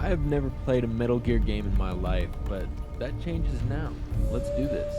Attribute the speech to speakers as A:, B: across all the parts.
A: I have never played a Metal Gear game in my life, but that changes now. Let's do this.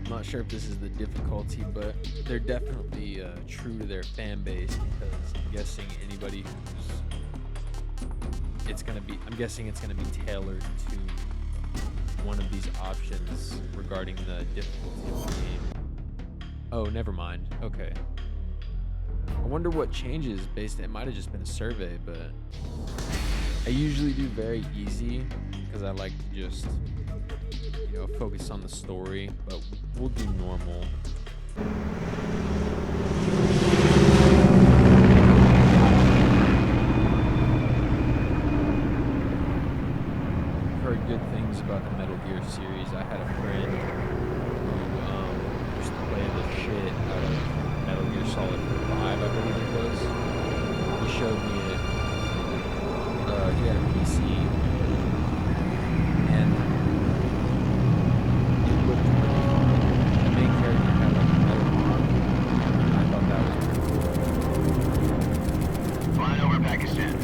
A: I'm not sure if this is the difficulty, but they're definitely true to their fan base because I'm guessing anybody I'm guessing it's gonna be tailored to one of these options regarding the difficulty of the game. Oh, never mind. Okay. I wonder what changes it might have just been a survey, but I usually do very easy because I like to just focus on the story, but we'll do normal. I've heard good things about the Metal Gear series. I had a friend who used to play the shit out of Metal Gear Solid 5, I believe it was. He showed me it. He had a PC. And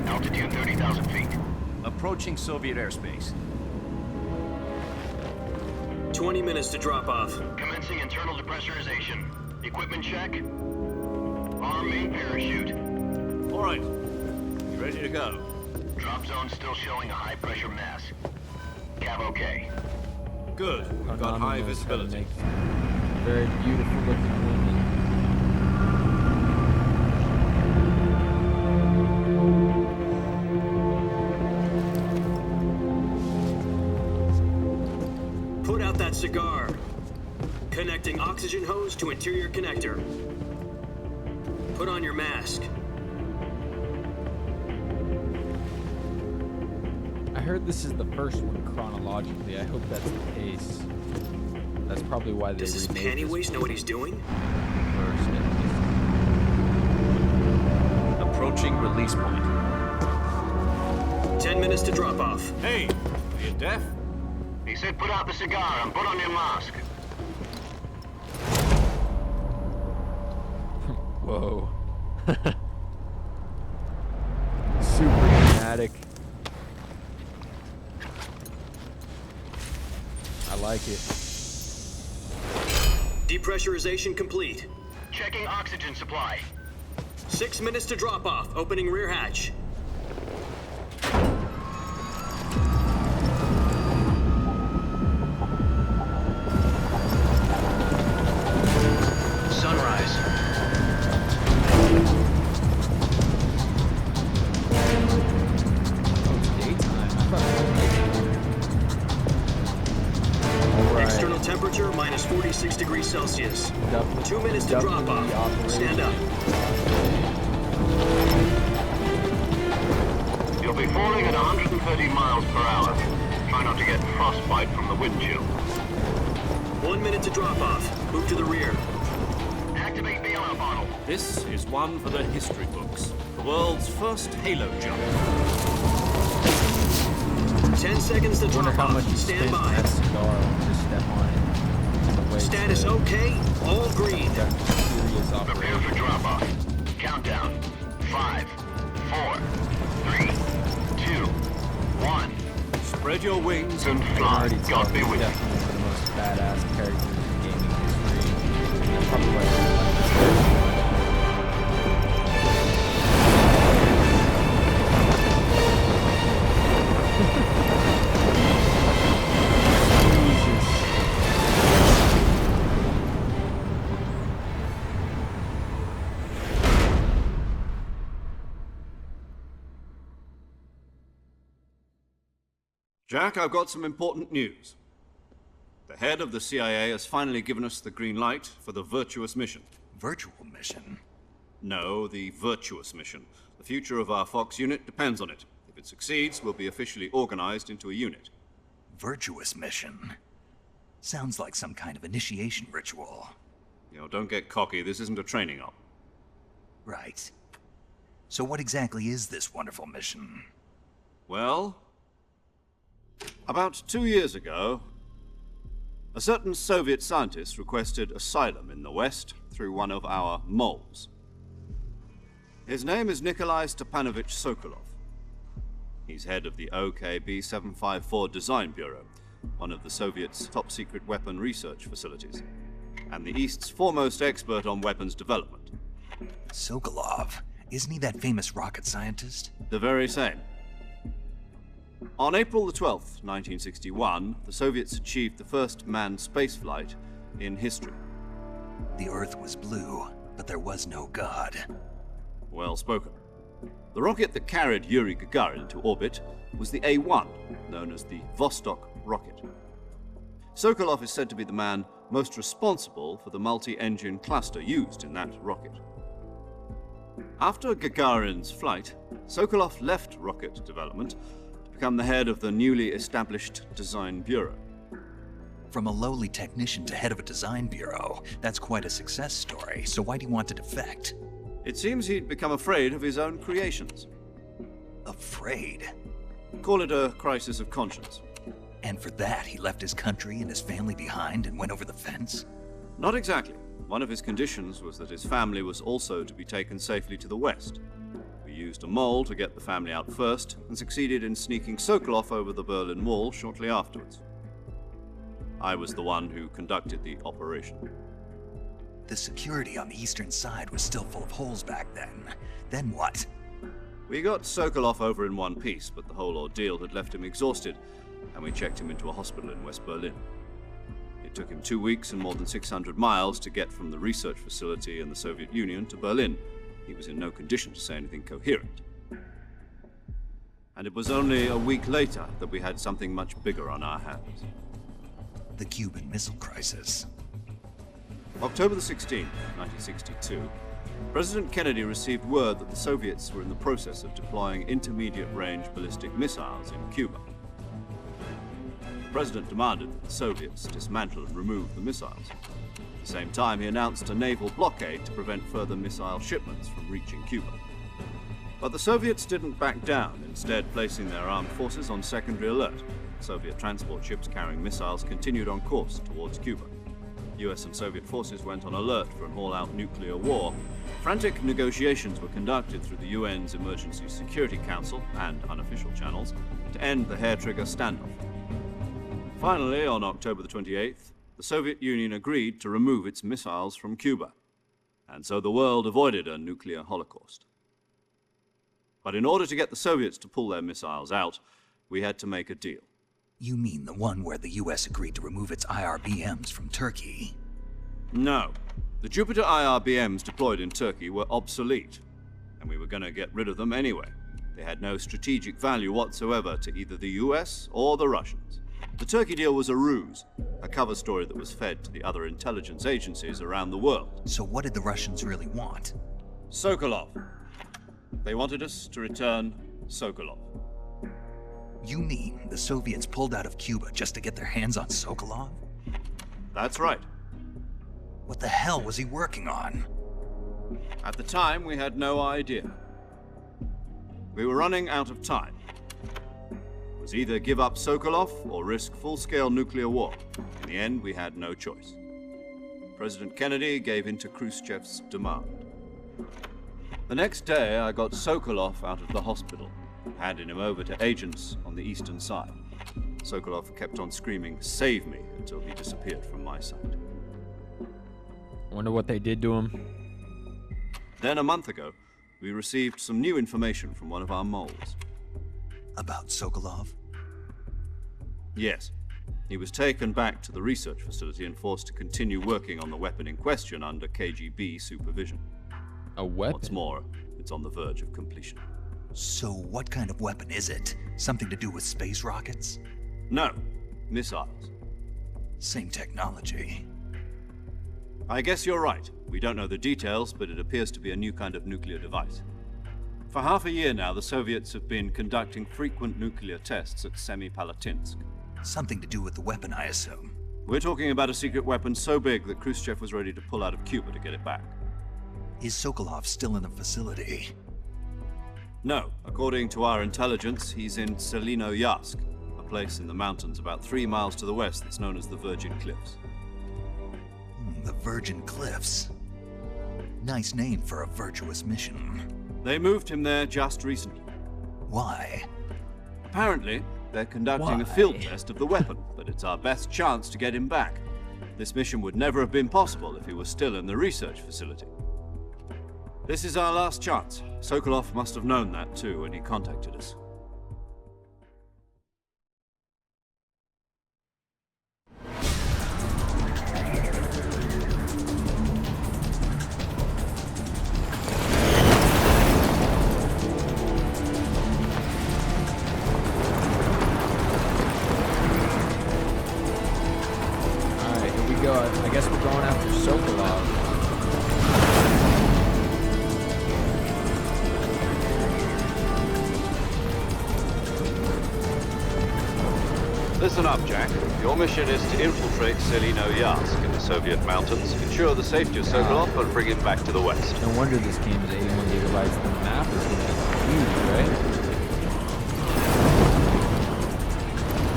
B: altitude 30,000 feet. Approaching Soviet airspace.
C: 20 minutes to drop off.
B: Commencing internal depressurization. Equipment check. Arm main parachute. All right. You ready to go? Drop zone still showing a high pressure mass. Cav okay. Good. We've got high visibility.
A: Very beautiful looking women.
C: Put out that cigar. Connecting oxygen hose to interior connector. Put on your mask.
A: I heard this is the first one chronologically. I hope that's the case. That's probably why they
C: Does this panty waist know what he's doing?
A: First,
B: Approaching release point.
C: 10 minutes to drop off.
B: Hey, are you deaf? He said put out the cigar and put on your mask.
A: Whoa. Super dramatic. I like it.
C: Depressurization complete.
B: Checking oxygen supply.
C: 6 minutes to drop off. Opening rear hatch.
B: Sunrise.
A: Oh, it's daytime. I thought it was night.
C: External temperature minus 46 degrees Celsius. 2 minutes to drop off. Stand up.
B: You'll be falling at 130 miles per hour. Try not to get frostbite from the wind chill.
C: 1 minute to drop off. Move to the rear.
B: Activate the air bottle.
D: This is one for the history books. The world's first Halo jump.
C: 10 seconds to
A: I wonder
C: drop
A: how much
C: off.
A: you
C: Stand
A: spent on
C: by.
A: that cigar when you step on it. The way
C: Status
A: it's,
C: okay. All green.
A: got serious
B: Prepare
A: operation.
B: for drop-off. Countdown. 5, 4, 3, 2, 1.
D: Spread your wings
B: And
A: I can
B: fly.
A: already tell
B: God be
A: he's
B: with you.
A: definitely one of the most badass characters in gaming history. That's probably why I like
D: Jack, I've got some important news. The head of the CIA has finally given us the green light for the Virtuous mission.
E: Virtual mission?
D: No, the Virtuous mission. The future of our Fox unit depends on it. If it succeeds, we'll be officially organized into a unit.
E: Virtuous mission? Sounds like some kind of initiation ritual.
D: You know, don't get cocky. This isn't a training op.
E: Right. So what exactly is this wonderful mission?
D: Well, about 2 years ago, a certain Soviet scientist requested asylum in the West through one of our moles. His name is Nikolai Stepanovich Sokolov. He's head of the OKB-754 Design Bureau, one of the Soviets' top-secret weapon research facilities, and the East's foremost expert on weapons development.
E: Sokolov? Isn't he that famous rocket scientist?
D: The very same. On April the 12th, 1961, the Soviets achieved the first manned spaceflight in history.
E: The Earth was blue, but there was no God.
D: Well spoken. The rocket that carried Yuri Gagarin into orbit was the A-1, known as the Vostok rocket. Sokolov is said to be the man most responsible for the multi-engine cluster used in that rocket. After Gagarin's flight, Sokolov left rocket development to become the head of the newly established Design Bureau.
E: From a lowly technician to head of a design bureau, that's quite a success story, so why do you want to defect?
D: It seems he'd become afraid of his own creations.
E: Afraid?
D: Call it a crisis of conscience.
E: And for that, he left his country and his family behind and went over the fence?
D: Not exactly. One of his conditions was that his family was also to be taken safely to the West. We used a mole to get the family out first, and succeeded in sneaking Sokolov over the Berlin Wall shortly afterwards. I was the one who conducted the operation.
E: The security on the eastern side was still full of holes back then. Then what?
D: We got Sokolov over in one piece, but the whole ordeal had left him exhausted, and we checked him into a hospital in West Berlin. It took him 2 weeks and more than 600 miles to get from the research facility in the Soviet Union to Berlin. He was in no condition to say anything coherent. And it was only a week later that we had something much bigger on our hands.
E: The Cuban Missile Crisis.
D: October the 16th, 1962, President Kennedy received word that the Soviets were in the process of deploying intermediate-range ballistic missiles in Cuba. The President demanded that the Soviets dismantle and remove the missiles. At the same time, he announced a naval blockade to prevent further missile shipments from reaching Cuba. But the Soviets didn't back down, instead placing their armed forces on secondary alert. Soviet transport ships carrying missiles continued on course towards Cuba. US and Soviet forces went on alert for an all-out nuclear war. Frantic negotiations were conducted through the UN's Emergency Security Council and unofficial channels to end the hair-trigger standoff. Finally, on October the 28th, the Soviet Union agreed to remove its missiles from Cuba, and so the world avoided a nuclear holocaust. But in order to get the Soviets to pull their missiles out, we had to make a deal.
E: You mean the one where the US agreed to remove its IRBMs from Turkey?
D: No. The Jupiter IRBMs deployed in Turkey were obsolete, and we were going to get rid of them anyway. They had no strategic value whatsoever to either the US or the Russians. The Turkey deal was a ruse, a cover story that was fed to the other intelligence agencies around the world.
E: So what did the Russians really want?
D: Sokolov. They wanted us to return Sokolov.
E: You mean the Soviets pulled out of Cuba just to get their hands on Sokolov?
D: That's right.
E: What the hell was he working on?
D: At the time, we had no idea. We were running out of time. It was either give up Sokolov or risk full-scale nuclear war. In the end, we had no choice. President Kennedy gave in to Khrushchev's demand. The next day, I got Sokolov out of the hospital, handing him over to agents on the eastern side. Sokolov kept on screaming, "Save me," until he disappeared from my sight.
A: Wonder what they did to him.
D: Then, a month ago, we received some new information from one of our moles.
E: About Sokolov?
D: Yes. He was taken back to the research facility and forced to continue working on the weapon in question under KGB supervision.
A: A weapon?
D: What's more, it's on the verge of completion.
E: So what kind of weapon is it? Something to do with space rockets?
D: No, missiles.
E: Same technology.
D: I guess you're right. We don't know the details, but it appears to be a new kind of nuclear device. For half a year now, the Soviets have been conducting frequent nuclear tests at Semipalatinsk.
E: Something to do with the weapon, I assume.
D: We're talking about a secret weapon so big that Khrushchev was ready to pull out of Cuba to get it back.
E: Is Sokolov still in the facility?
D: No. According to our intelligence, he's in Selino-Yarsk, a place in the mountains about 3 miles to the west that's known as the Virgin Cliffs.
E: The Virgin Cliffs. Nice name for a virtuous mission.
D: They moved him there just recently.
E: Why?
D: Apparently, they're conducting a field test of the weapon, but it's our best chance to get him back. This mission would never have been possible if he was still in the research facility. This is our last chance. Sokolov must have known that too when he contacted us.
A: I guess we're going after Sokolov.
D: Listen up, Jack. Your mission is to infiltrate Selino-Yarsk in the Soviet mountains, ensure the safety of Sokolov, and bring him back to the west.
A: No wonder this game is 81 gigabytes. The map is going to be huge, right?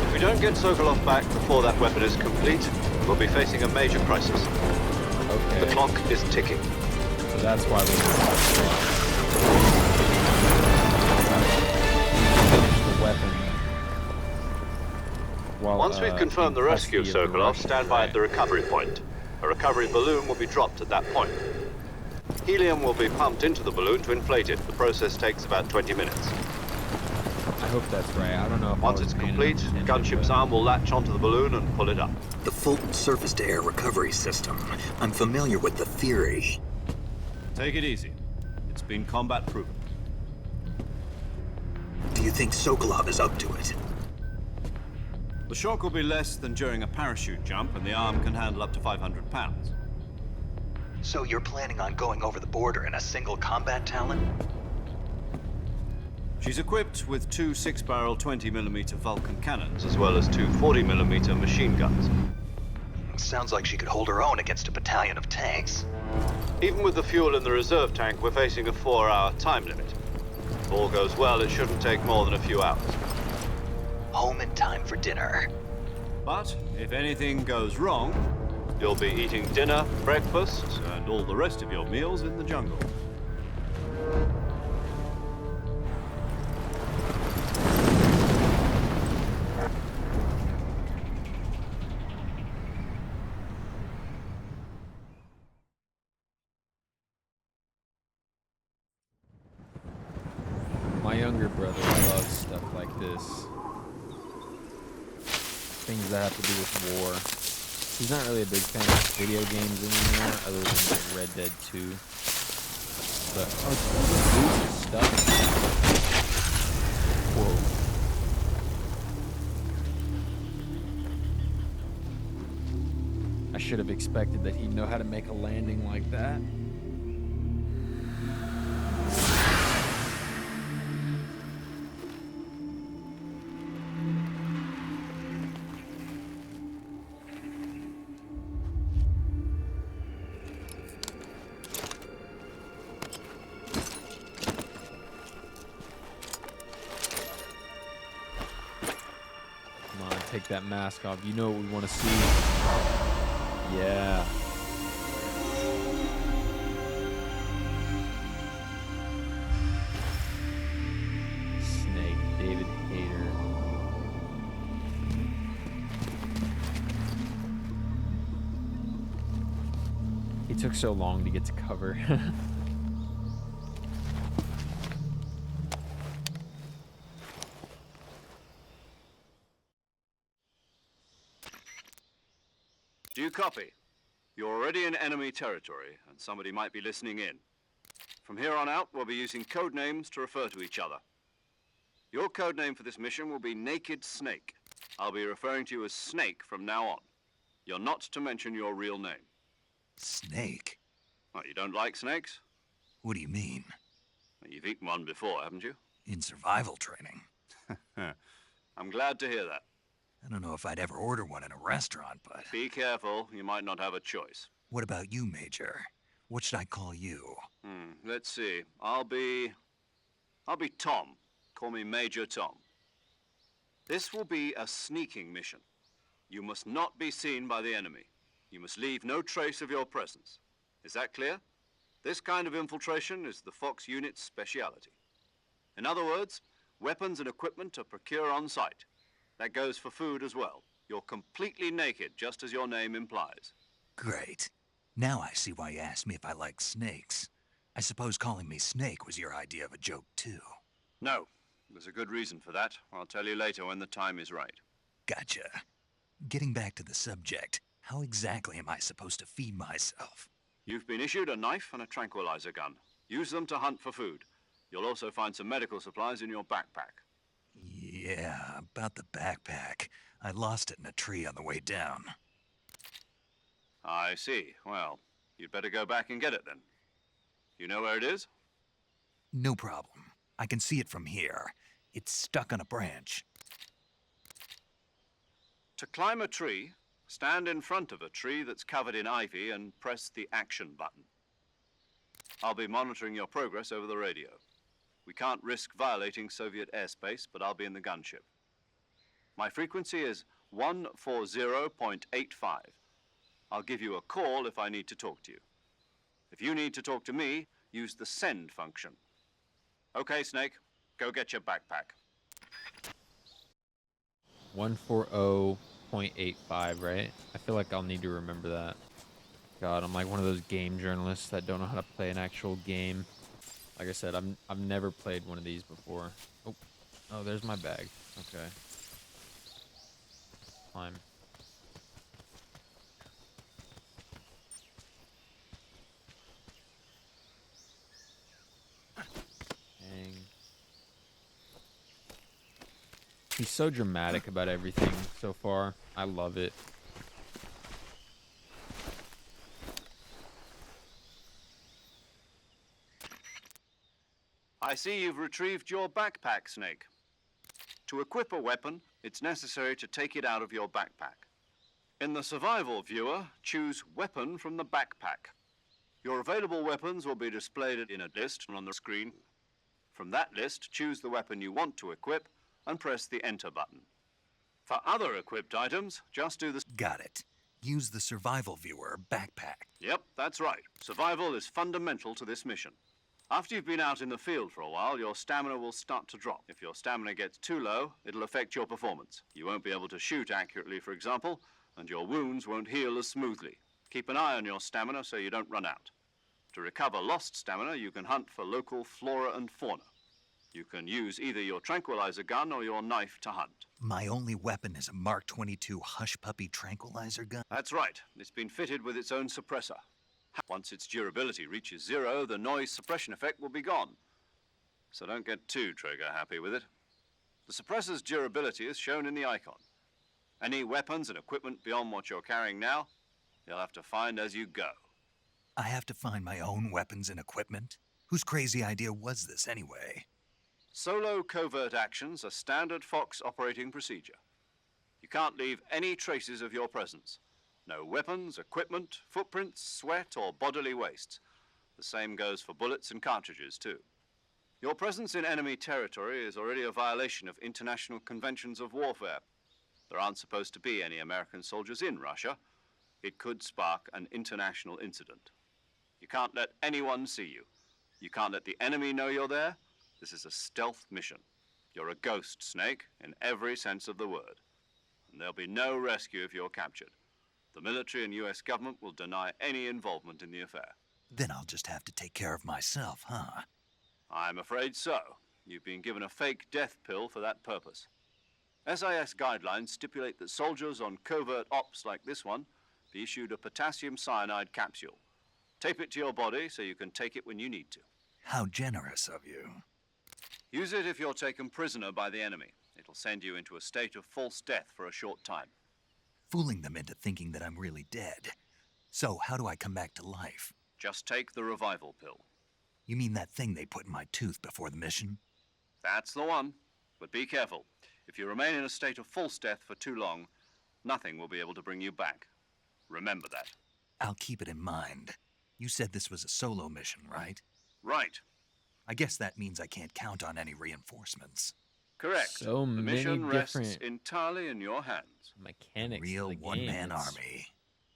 D: If we don't get Sokolov back before that weapon is complete, we'll be facing a major crisis.
A: Okay.
D: The clock is ticking.
A: So that's why we finish the weapon. While,
D: Once we've confirmed the rescue of Sokolov, stand by at the recovery point. A recovery balloon will be dropped at that point. Helium will be pumped into the balloon to inflate it. The process takes about 20 minutes.
A: I hope that's right. I don't know if
D: Once it's complete, Gunship's arm will latch onto the balloon and pull it up.
E: The Fulton surface-to-air recovery system. I'm familiar with the theory.
D: Take it easy. It's been combat proven.
E: Do you think Sokolov is up to it?
D: The shock will be less than during a parachute jump, and the arm can handle up to 500 pounds.
E: So you're planning on going over the border in a single combat Talon?
D: She's equipped with 2 6-barrel 20mm Vulcan cannons, as well as 2 40mm machine guns.
E: Sounds like she could hold her own against a battalion of tanks.
D: Even with the fuel in the reserve tank, we're facing a 4-hour time limit. If all goes well, it shouldn't take more than a few hours.
E: Home in time for dinner.
D: But if anything goes wrong, you'll be eating dinner, breakfast, and all the rest of your meals in the jungle.
A: My younger brother loves stuff like this. Things that have to do with war. He's not really a big fan of video games anymore, other than like Red Dead 2. But, stuff. Whoa. I should have expected that he'd know how to make a landing like that. Take that mask off. You know what we want to see. Yeah. Snake, David Hayter. He took so long to get to cover.
D: Do you copy? You're already in enemy territory, and somebody might be listening in. From here on out, we'll be using code names to refer to each other. Your code name for this mission will be Naked Snake. I'll be referring to you as Snake from now on. You're not to mention your real name.
E: Snake?
D: Oh, you don't like snakes?
E: What do you mean?
D: Well, you've eaten one before, haven't you?
E: In survival training.
D: I'm glad to hear that.
E: I don't know if I'd ever order one in a restaurant, but...
D: Be careful, you might not have a choice.
E: What about you, Major? What should I call you?
D: Let's see. I'll be Tom. Call me Major Tom. This will be a sneaking mission. You must not be seen by the enemy. You must leave no trace of your presence. Is that clear? This kind of infiltration is the Fox unit's speciality. In other words, weapons and equipment are procured on site. That goes for food as well. You're completely naked, just as your name implies.
E: Great. Now I see why you asked me if I like snakes. I suppose calling me Snake was your idea of a joke, too.
D: No, there's a good reason for that. I'll tell you later when the time is right.
E: Gotcha. Getting back to the subject, how exactly am I supposed to feed myself?
D: You've been issued a knife and a tranquilizer gun. Use them to hunt for food. You'll also find some medical supplies in your backpack.
E: Yeah, about the backpack. I lost it in a tree on the way down.
D: I see. Well, you'd better go back and get it then. You know where it is?
E: No problem. I can see it from here. It's stuck on a branch.
D: To climb a tree, stand in front of a tree that's covered in ivy and press the action button. I'll be monitoring your progress over the radio. We can't risk violating Soviet airspace, but I'll be in the gunship. My frequency is 140.85. I'll give you a call if I need to talk to you. If you need to talk to me, use the send function. Okay, Snake, go get your backpack.
A: 140.85, right? I feel like I'll need to remember that. God, I'm like one of those game journalists that don't know how to play an actual game. Like I said, I've never played one of these before. Oh, there's my bag. Okay. Climb. Dang. He's so dramatic about everything so far. I love it.
D: I see you've retrieved your backpack, Snake. To equip a weapon, it's necessary to take it out of your backpack. In the survival viewer, choose Weapon from the backpack. Your available weapons will be displayed in a list on the screen. From that list, choose the weapon you want to equip and press the Enter button. For other equipped items, just do the...
E: Got it. Use the survival viewer backpack.
D: Yep, that's right. Survival is fundamental to this mission. After you've been out in the field for a while, your stamina will start to drop. If your stamina gets too low, it'll affect your performance. You won't be able to shoot accurately, for example, and your wounds won't heal as smoothly. Keep an eye on your stamina so you don't run out. To recover lost stamina, you can hunt for local flora and fauna. You can use either your tranquilizer gun or your knife to hunt.
E: My only weapon is a Mark 22 Hush Puppy tranquilizer gun?
D: That's right. It's been fitted with its own suppressor. Once its durability reaches 0, the noise suppression effect will be gone. So don't get too trigger-happy with it. The suppressor's durability is shown in the icon. Any weapons and equipment beyond what you're carrying now, you'll have to find as you go.
E: I have to find my own weapons and equipment? Whose crazy idea was this, anyway?
D: Solo covert actions are standard Fox operating procedure. You can't leave any traces of your presence. No weapons, equipment, footprints, sweat, or bodily wastes. The same goes for bullets and cartridges, too. Your presence in enemy territory is already a violation of international conventions of warfare. There aren't supposed to be any American soldiers in Russia. It could spark an international incident. You can't let anyone see you. You can't let the enemy know you're there. This is a stealth mission. You're a ghost, Snake, in every sense of the word. And there'll be no rescue if you're captured. The military and U.S. government will deny any involvement in the affair.
E: Then I'll just have to take care of myself, huh?
D: I'm afraid so. You've been given a fake death pill for that purpose. SIS guidelines stipulate that soldiers on covert ops like this one be issued a potassium cyanide capsule. Tape it to your body so you can take it when you need to.
E: How generous of you.
D: Use it if you're taken prisoner by the enemy. It'll send you into a state of false death for a short time.
E: Fooling them into thinking that I'm really dead. So how do I come back to life?
D: Just take the revival pill.
E: You mean that thing they put in my tooth before the mission?
D: That's the one. But be careful. If you remain in a state of false death for too long, nothing will be able to bring you back. Remember that.
E: I'll keep it in mind. You said this was a solo mission, right?
D: Right.
E: I guess that means I can't count on any reinforcements.
D: Correct.
A: So
D: the
A: many
D: mission rests
A: different
D: entirely in your hands.
A: mechanics.
E: Real
A: of the
E: one-man
A: game.
E: army.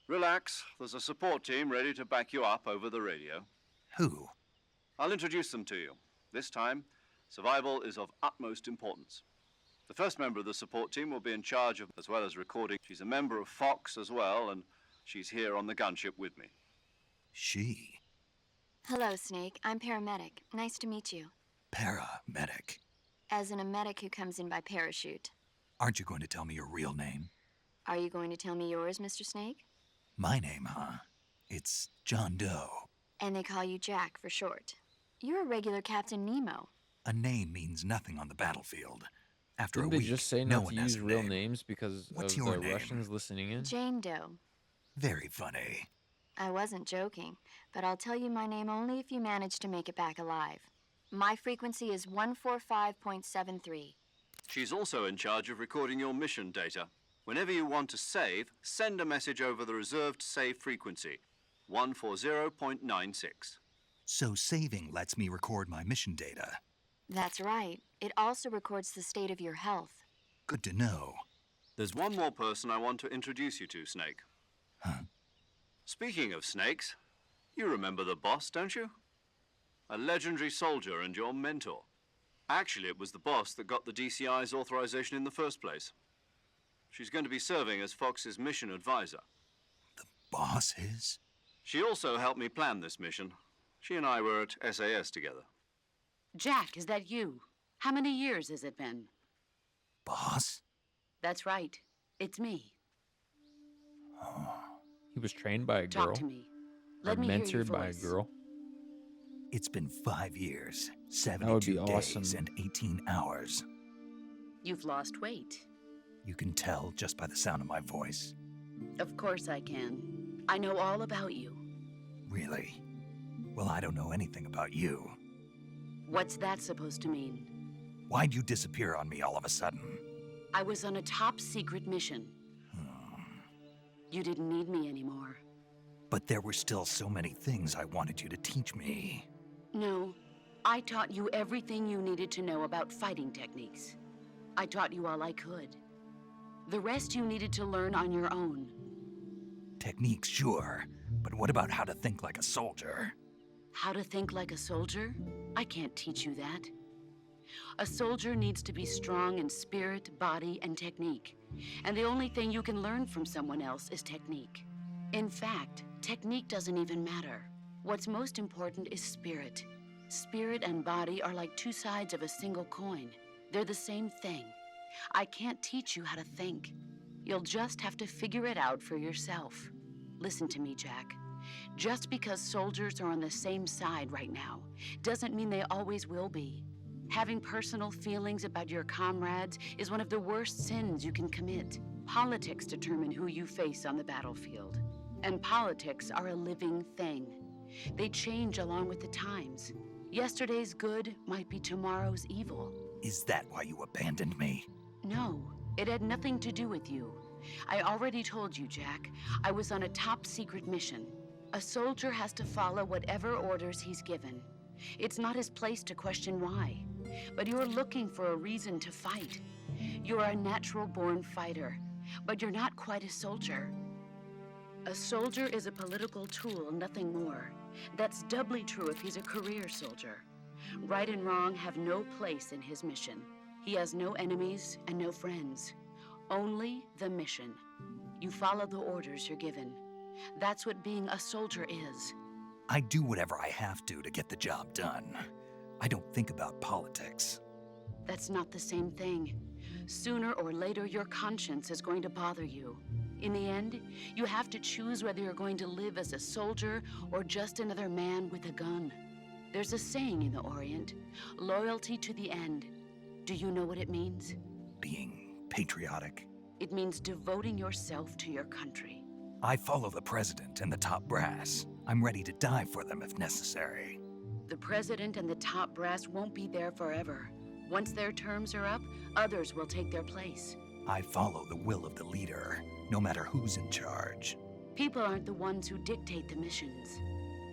D: Relax. There's a support team ready to back you up over the radio.
E: Who?
D: I'll introduce them to you. This time, survival is of utmost importance. The first member of the support team will be in charge of, as well as recording. She's a member of Fox as well, and she's here on the gunship with me.
E: She.
F: Hello, Snake. I'm paramedic. Nice to meet you.
E: Paramedic.
F: As in a medic who comes in by parachute.
E: Aren't you going to tell me your real name?
F: Are you going to tell me yours, Mr. Snake?
E: My name, huh? It's John Doe.
F: And they call you Jack for short. You're a regular Captain Nemo.
E: A name means nothing on the battlefield. After
A: Didn't
E: a
A: they
E: week,
A: just say
E: no
A: not
E: one
A: to
E: has
A: use
E: a
A: real
E: name.
A: names because
E: What's
A: of
E: your
A: the
E: name?
A: Russians listening in?
F: Jane Doe.
E: Very funny.
F: I wasn't joking, but I'll tell you my name only if you manage to make it back alive. My frequency is 145.73.
D: She's also in charge of recording your mission data. Whenever you want to save, send a message over the reserved save frequency, 140.96.
E: So saving lets me record my mission data.
F: That's right. It also records the state of your health.
E: Good to know.
D: There's one more person I want to introduce you to, Snake.
E: Huh?
D: Speaking of snakes, you remember the boss, don't you? A legendary soldier and your mentor. Actually, it was the boss that got the DCI's authorization in the first place. She's going to be serving as Fox's mission advisor.
E: Boss is?
D: She also helped me plan this mission. She and I were at SAS together.
G: Jack, is that you? How many years has it been?
E: Boss?
G: That's right. It's me.
A: He was trained by a girl.
G: Talk to me.
A: Or
G: Let me hear your
A: mentored by a
G: voice.
A: girl.
E: It's been 5 years,
A: would
E: 72
A: be
E: days,
A: awesome.
E: and 18 hours.
G: You've lost weight.
E: You can tell just by the sound of my voice.
G: Of course I can. I know all about you.
E: Really? Well, I don't know anything about you.
G: What's that supposed to mean?
E: Why'd you disappear on me all of a sudden?
G: I was on a top secret mission. You didn't need me anymore.
E: But there were still so many things I wanted you to teach me.
G: No, I taught you everything you needed to know about fighting techniques. I taught you all I could. The rest you needed to learn on your own.
E: Techniques, sure. But what about how to think like a soldier?
G: How to think like a soldier? I can't teach you that. A soldier needs to be strong in spirit, body, and technique. And the only thing you can learn from someone else is technique. In fact, technique doesn't even matter. What's most important is spirit. Spirit and body are like two sides of a single coin. They're the same thing. I can't teach you how to think. You'll just have to figure it out for yourself. Listen to me, Jack. Just because soldiers are on the same side right now doesn't mean they always will be. Having personal feelings about your comrades is one of the worst sins you can commit. Politics determine who you face on the battlefield. And politics are a living thing. They change along with the times. Yesterday's good might be tomorrow's evil.
E: Is that why you abandoned me?
G: No, it had nothing to do with you. I already told you, Jack. I was on a top secret mission. A soldier has to follow whatever orders he's given. It's not his place to question why. But you're looking for a reason to fight. You're a natural-born fighter, but you're not quite a soldier. A soldier is a political tool, nothing more. That's doubly true if he's a career soldier. Right and wrong have no place in his mission. He has no enemies and no friends. Only the mission. You follow the orders you're given. That's what being a soldier is.
E: I do whatever I have to get the job done. I don't think about politics.
G: That's not the same thing. Sooner or later, your conscience is going to bother you. In the end, you have to choose whether you're going to live as a soldier or just another man with a gun. There's a saying in the Orient, loyalty to the end. Do you know what it means?
E: Being patriotic.
G: It means devoting yourself to your country.
E: I follow the president and the top brass. I'm ready to die for them if necessary.
G: The president and the top brass won't be there forever. Once their terms are up, others will take their place.
E: I follow the will of the leader, no matter who's in charge.
G: People aren't the ones who dictate the missions.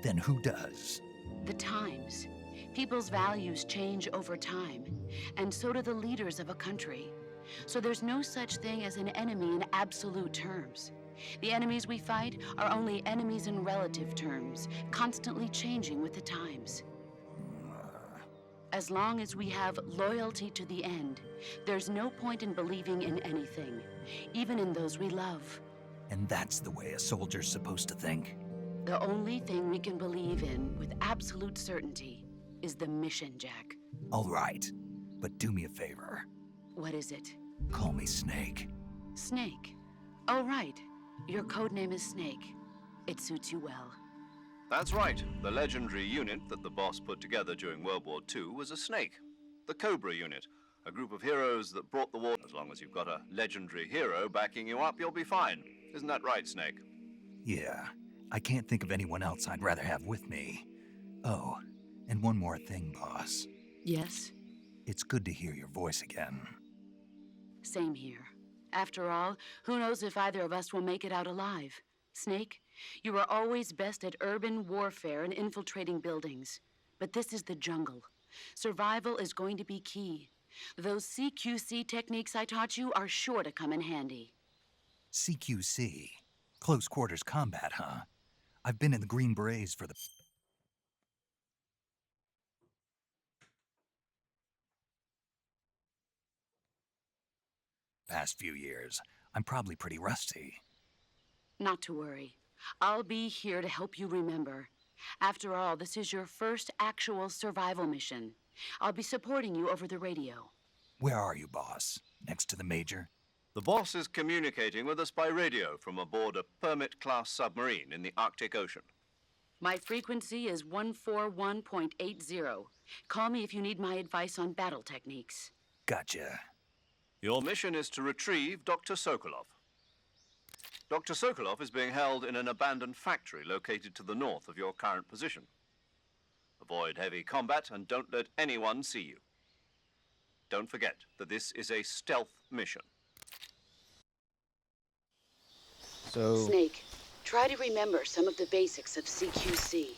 E: Then who does?
G: The times. People's values change over time, and so do the leaders of a country. So there's no such thing as an enemy in absolute terms. The enemies we fight are only enemies in relative terms, constantly changing with the times. As long as we have loyalty to the end, there's no point in believing in anything, even in those we love.
E: And that's the way a soldier's supposed to think?
G: The only thing we can believe in with absolute certainty is the mission, Jack.
E: All right, but do me a favor.
G: What is it?
E: Call me Snake.
G: Snake. Oh, right. Your codename is Snake. It suits you well.
D: That's right. The legendary unit that the boss put together during World War II was a snake. The Cobra unit, a group of heroes that brought the war. As long as you've got a legendary hero backing you up, you'll be fine. Isn't that right, Snake?
E: Yeah, I can't think of anyone else I'd rather have with me. Oh, and one more thing, boss.
G: Yes?
E: It's good to hear your voice again.
G: Same here. After all, who knows if either of us will make it out alive? Snake, you are always best at urban warfare and infiltrating buildings. But this is the jungle. Survival is going to be key. Those CQC techniques I taught you are sure to come in handy.
E: CQC? Close quarters combat, huh? I've been in the Green Berets for the past few years. I'm probably pretty rusty.
G: Not to worry. I'll be here to help you remember. After all, this is your first actual survival mission. I'll be supporting you over the radio.
E: Where are you, boss? Next to the Major?
D: The boss is communicating with us by radio from aboard a Permit-class submarine in the Arctic Ocean.
G: My frequency is 141.80. Call me if you need my advice on battle techniques.
E: Gotcha.
D: Your mission is to retrieve Dr. Sokolov. Dr. Sokolov is being held in an abandoned factory located to the north of your current position. Avoid heavy combat and don't let anyone see you. Don't forget that this is a stealth mission.
A: So,
G: Snake, try to remember some of the basics of CQC.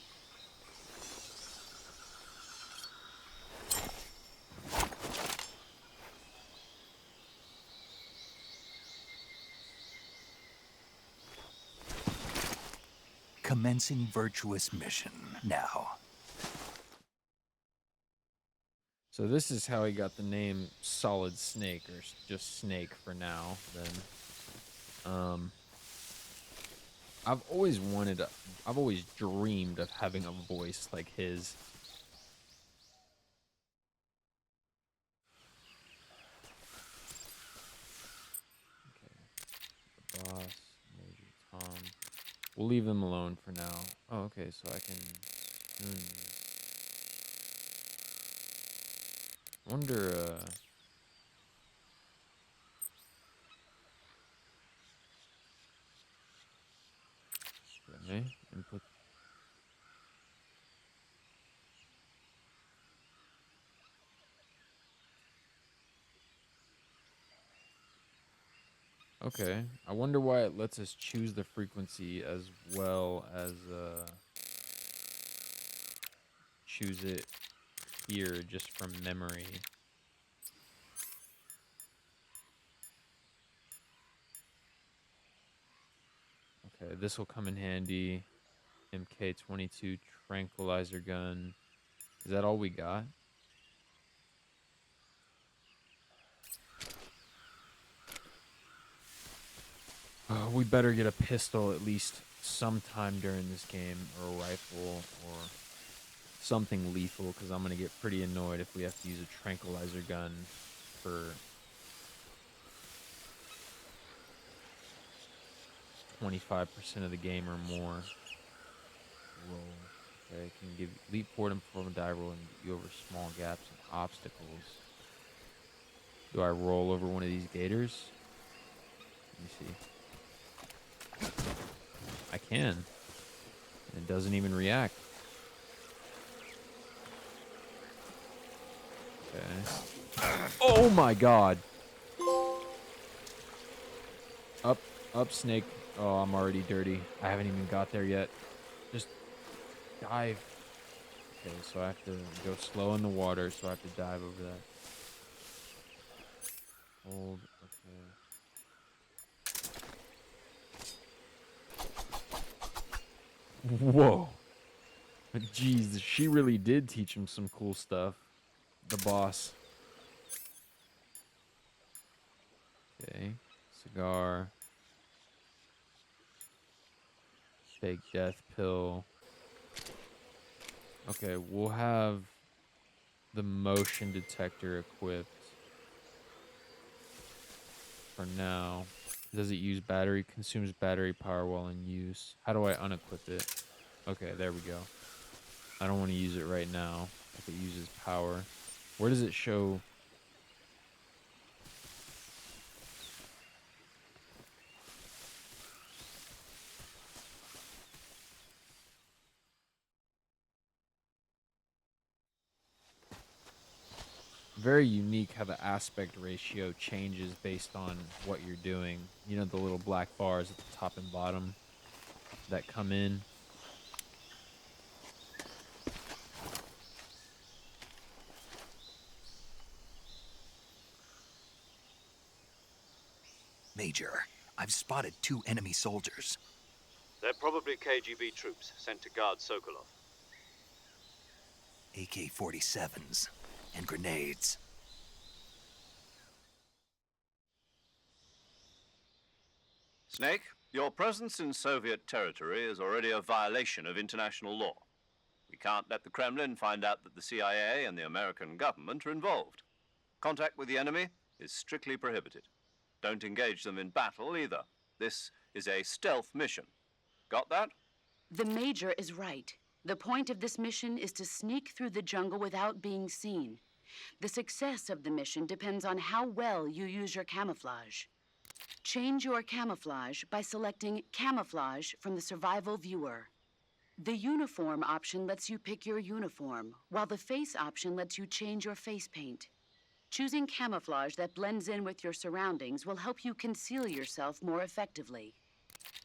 E: Commencing virtuous mission now.
A: so this is how he got the name Solid Snake, or just Snake for now. Then, I've always dreamed of having a voice like his. Okay, the boss, Major Tom. We'll leave them alone for now. Oh, okay, so I can. Wonder. Okay, input. Okay, I wonder why it lets us choose the frequency as well as choose it here just from memory. Okay, this will come in handy. MK22 tranquilizer gun. Is that all we got? We better get a pistol at least sometime during this game, or a rifle, or something lethal, because I'm going to get pretty annoyed if we have to use a tranquilizer gun for 25% of the game or more. Roll. Okay, can give leap forward and perform a dive roll and get you over small gaps and obstacles. Do I roll over one of these gators? Let me see. I can. It doesn't even react. Okay. Oh my god. Up, Snake. Oh, I'm already dirty. I haven't even got there yet. Just dive. Okay, so I have to go slow in the water, so I have to dive over that. Hold, okay. Whoa. Jeez, she really did teach him some cool stuff. The boss. Okay. Cigar. Fake death pill. Okay, we'll have the motion detector equipped for now. Does it use battery? Consumes battery power while in use. How do I unequip it? Okay, there we go. I don't want to use it right now if it uses power. Where does it show? Very unique how the aspect ratio changes based on what you're doing. You know, the little black bars at the top and bottom that come in.
E: Major, I've spotted 2 enemy soldiers.
D: They're probably KGB troops sent to guard Sokolov.
E: AK-47s and grenades.
D: Snake, your presence in Soviet territory is already a violation of international law. We can't let the Kremlin find out that the CIA and the American government are involved. Contact with the enemy is strictly prohibited. Don't engage them in battle either. This is a stealth mission. Got that?
G: The Major is right. The point of this mission is to sneak through the jungle without being seen. The success of the mission depends on how well you use your camouflage. Change your camouflage by selecting Camouflage from the Survival Viewer. The Uniform option lets you pick your uniform, while the Face option lets you change your face paint. Choosing camouflage that blends in with your surroundings will help you conceal yourself more effectively.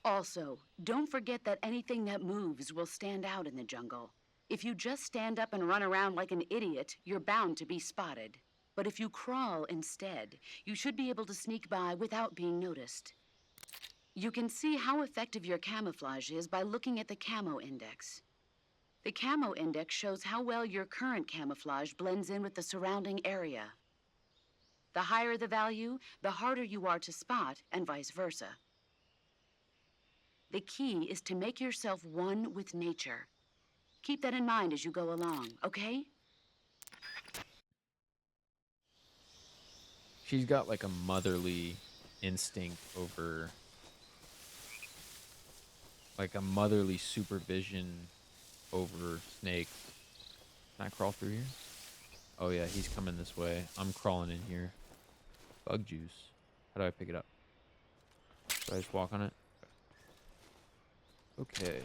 G: Also, don't forget that anything that moves will stand out in the jungle. If you just stand up and run around like an idiot, you're bound to be spotted. But if you crawl instead, you should be able to sneak by without being noticed. You can see how effective your camouflage is by looking at the Camo Index. The Camo Index shows how well your current camouflage blends in with the surrounding area. The higher the value, the harder you are to spot, and vice versa. The key is to make yourself one with nature. Keep that in mind as you go along, okay?
A: She's got like a motherly instinct over, like a motherly supervision over Snake. Can I crawl through here? Oh yeah, he's coming this way. I'm crawling in here. Bug juice. How do I pick it up? Do I just walk on it? Okay.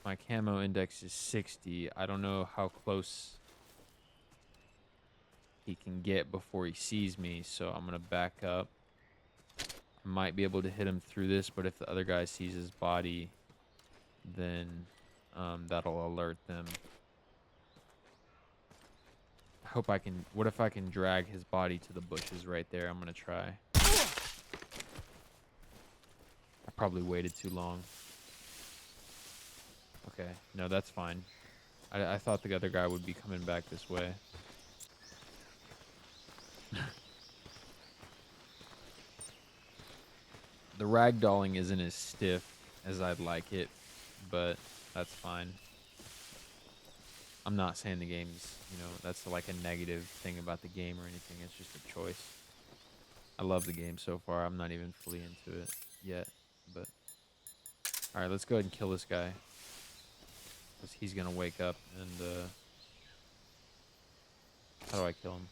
A: My camo index is 60. I don't know how close he can get before he sees me, so I'm gonna back up. I might be able to hit him through this, but if the other guy sees his body, then that'll alert them. I hope I can. What if I can drag his body to the bushes right there? I'm gonna try. I probably waited too long. Okay, no, that's fine. I thought the other guy would be coming back this way. The ragdolling isn't as stiff as I'd like it, but that's fine. I'm not saying the game's, that's like a negative thing about the game or anything. It's just a choice. I love the game so far. I'm not even fully into it yet, but... Alright, let's go ahead and kill this guy. Because he's gonna wake up and, How do I kill him?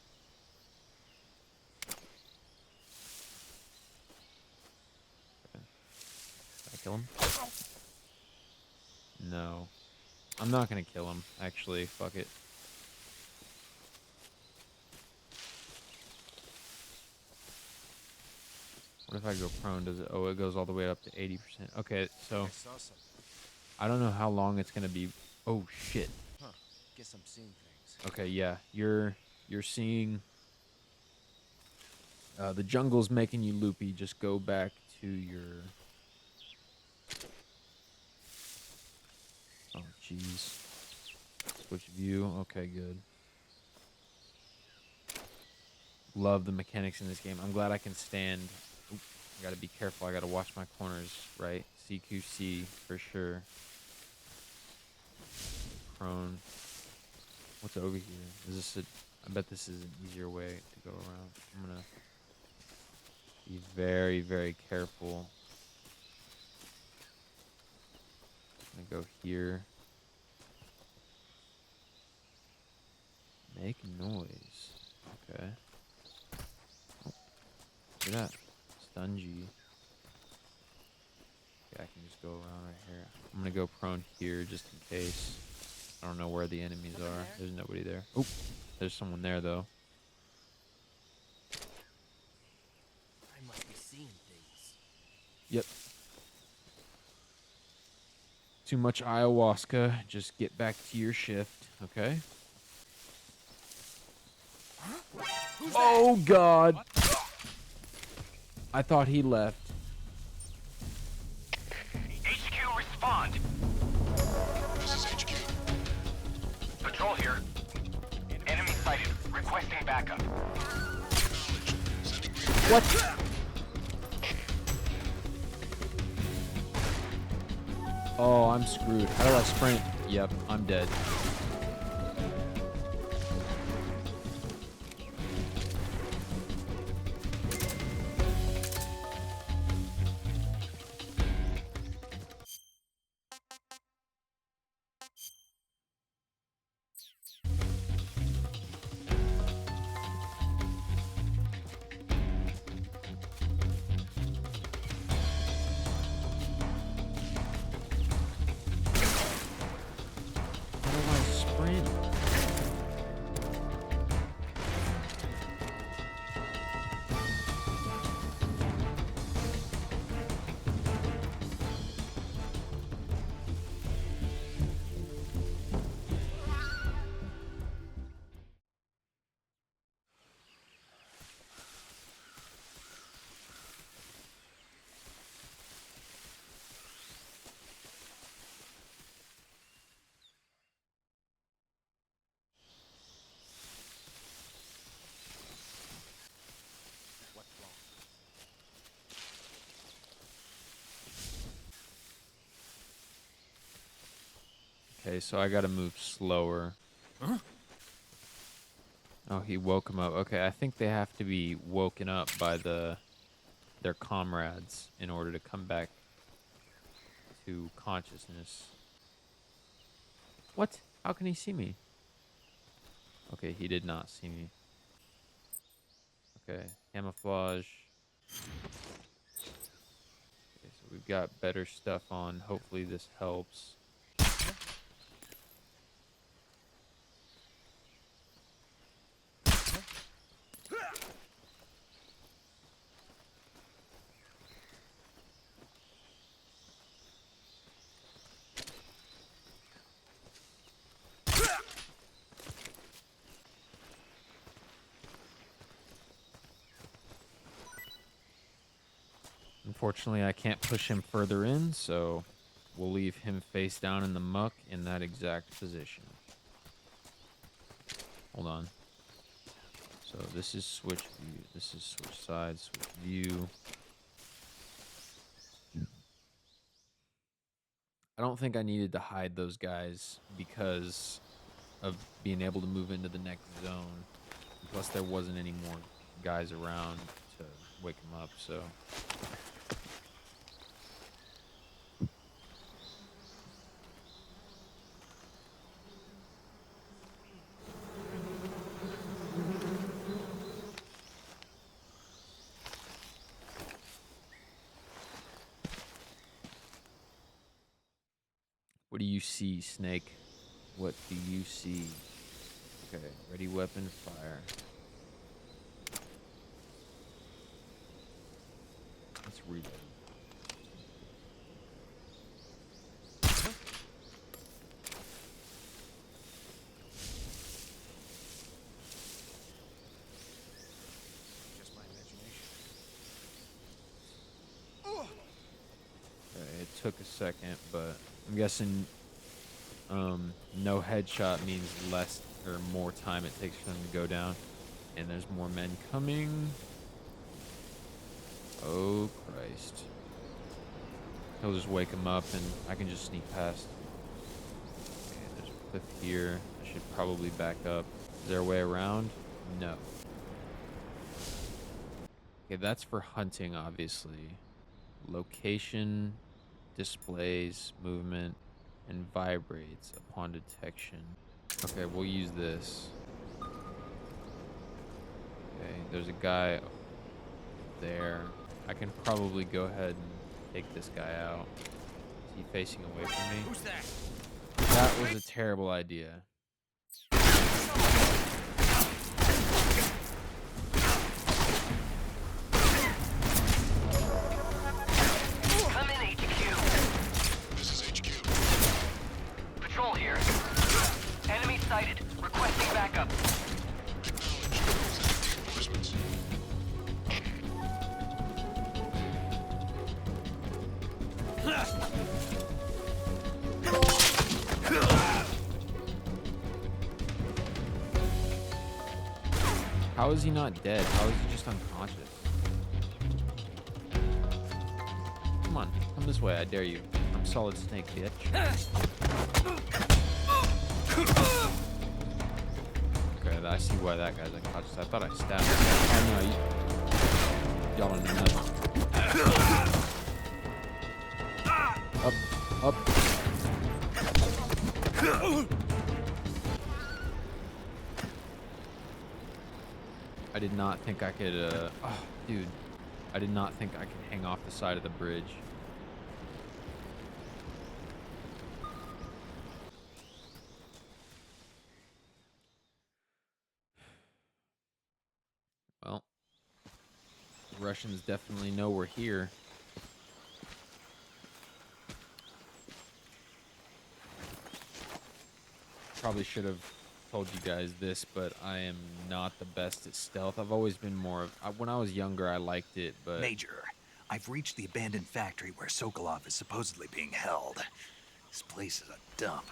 A: Okay. Can I kill him? No. I'm not gonna kill him, actually. Fuck it. What if I go prone? Does it? Oh, it goes all the way up to 80%. Okay, so I don't know how long it's gonna be. Oh shit.
H: Guess I'm seeing things.
A: Okay, yeah, you're seeing. The jungle's making you loopy. Just go back to your. Oh jeez. Switch view. Okay, good. Love the mechanics in this game. I'm glad I can stand. Oop, I gotta be careful. I gotta watch my corners, right? CQC for sure. Prone. What's over here? Is this a... I bet this is an easier way to go around. I'm gonna be very, very careful. I'm gonna go here. Make noise. Okay. Oh, look at that. Stungy. Okay, I can just go around right here. I'm gonna go prone here just in case. I don't know where the enemies are. There's nobody there. Oh, there's someone there though.
H: I must be seeing things.
A: Yep. Too much ayahuasca. Just get back to your shift, okay? Oh God! I thought he left.
B: HQ, respond.
I: This is HQ.
B: Patrol here. Enemy sighted. Requesting backup.
A: What? Oh, I'm screwed. How do I sprint? Yep, I'm dead. How do I sprint?
H: What's wrong?
A: Okay, so I gotta move slower.
H: Huh?
A: Oh, he woke him up. Okay, I think they have to be woken up by their comrades in order to come back to consciousness. What? How can he see me? Okay, he did not see me. Okay, camouflage. Okay, so we've got better stuff on. Hopefully this helps. Unfortunately, I can't push him further in, so we'll leave him face down in the muck in that exact position. Hold on. So this is switch view. This is switch side, switch view. I don't think I needed to hide those guys because of being able to move into the next zone. Plus, there wasn't any more guys around to wake them up, so... What do you see, Snake? What do you see? Okay, ready, weapon, fire. let's reload.
I: Just my imagination.
A: Okay, it took a second, but I'm guessing no headshot means less or more time it takes for them to go down. And there's more men coming. Oh, Christ. He'll just wake him up and I can just sneak past. Okay, there's a cliff here. I should probably back up. Is there a way around? No. Okay, that's for hunting, obviously. Location, displays, movement, and vibrates upon detection. Okay, we'll use this. Okay, there's a guy there. I can probably go ahead and take this guy out. Is he facing away from me?
H: Who's that?
A: That was a terrible idea.
B: Come in, HQ.
I: This is HQ.
B: Patrol here. Enemy sighted. Requesting backup.
I: Reinforcements.
A: How is he not dead? How is he just unconscious? Come on, come this way, I dare you. I'm Solid Snake, bitch. Okay, I see why that guy's unconscious. I thought I stabbed him. Oh no, y'all don't know nothing. Up. I did not think I could, oh, dude. I did not think I could hang off the side of the bridge. Well, the Russians definitely know we're here. Probably should have told you guys this, but I am not the best at stealth. I've always been more of... when I was younger, I liked it, but...
E: Major, I've reached the abandoned factory where Sokolov is supposedly being held. This place is a dump.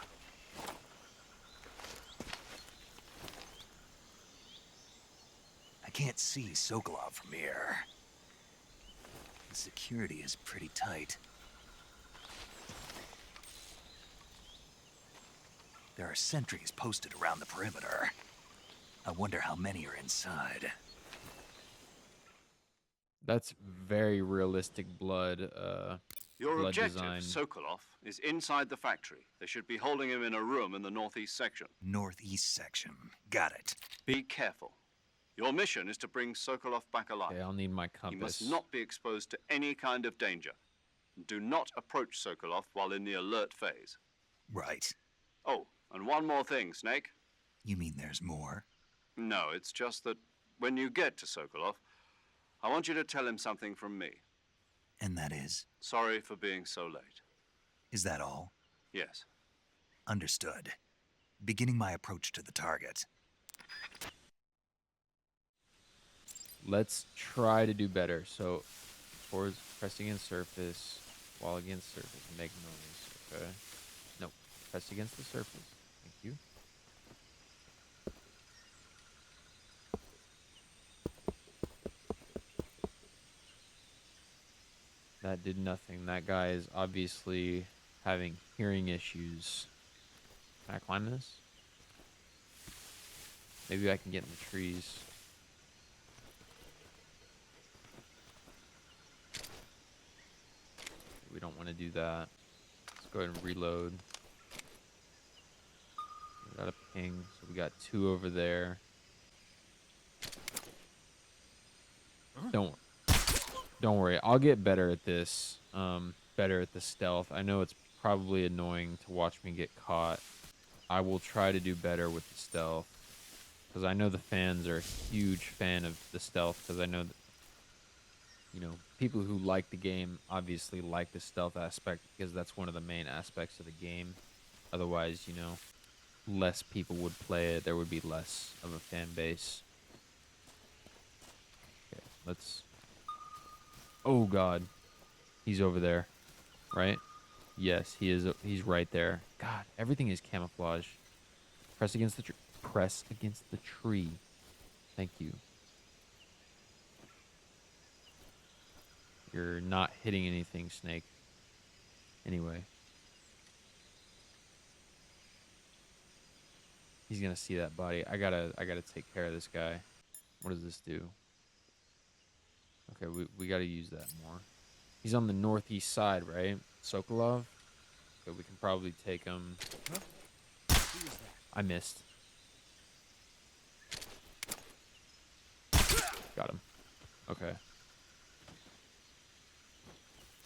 E: I can't see Sokolov from here. The security is pretty tight. There are sentries posted around the perimeter. I wonder how many are inside.
A: That's very realistic blood,
D: Your
A: blood
D: objective,
A: design.
D: Sokolov, is inside the factory. They should be holding him in a room in the northeast section.
E: Northeast section. Got it.
D: Be careful. Your mission is to bring Sokolov back alive.
A: Okay, I'll need my
D: He
A: compass.
D: must not be exposed to any kind of danger. Do not approach Sokolov while in the alert phase.
E: Right.
D: Oh, and one more thing, Snake.
E: You mean there's more?
D: No, it's just that when you get to Sokolov, I want you to tell him something from me.
E: And that is?
D: Sorry for being so late.
E: Is that all?
D: Yes.
E: Understood. Beginning my approach to the target.
A: Let's try to do better. So, forward, press against surface, while against surface, make noise. Okay. No, press against the surface. Thank you. That did nothing. That guy is obviously having hearing issues. Can I climb this? Maybe I can get in the trees. We don't want to do that. Let's go ahead and reload. We got a ping, so we got 2 over there. Don't worry. I'll get better at this. Better at the stealth. I know it's probably annoying to watch me get caught. I will try to do better with the stealth, because I know the fans are a huge fan of the stealth, because I know that you know, people who like the game obviously like the stealth aspect because that's one of the main aspects of the game. Otherwise, you know, less people would play it. There would be less of a fan base. Okay, let's... Oh, God. He's over there, right? Yes, he is. He's right there. God, everything is camouflage. Press against the tree. Press against the tree. Thank you. You're not hitting anything, Snake. Anyway. He's gonna see that body. I gotta take care of this guy. What does this do? Okay, we gotta use that more. He's on the northeast side, right? Sokolov? Okay, we can probably take him. I missed. Got him. Okay.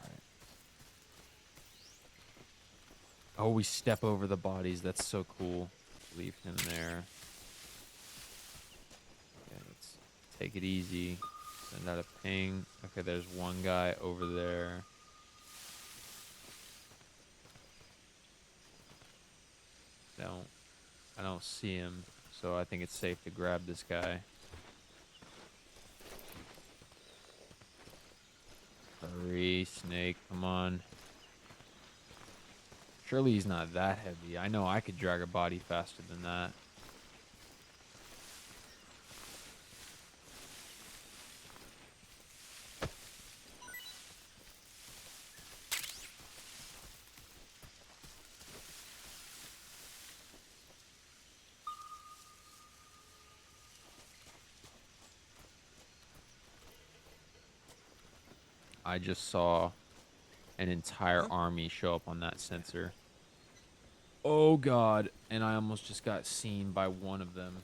A: Alright. Oh, we step over the bodies. That's so cool. Leave him there. Okay, let's take it easy. Send out a ping. Okay, there's one guy over there. I don't see him, so I think it's safe to grab this guy. Hurry, Snake, come on. Surely he's not that heavy. I know I could drag a body faster than that. I just saw an entire army show up on that sensor. Oh, God. And I almost just got seen by one of them.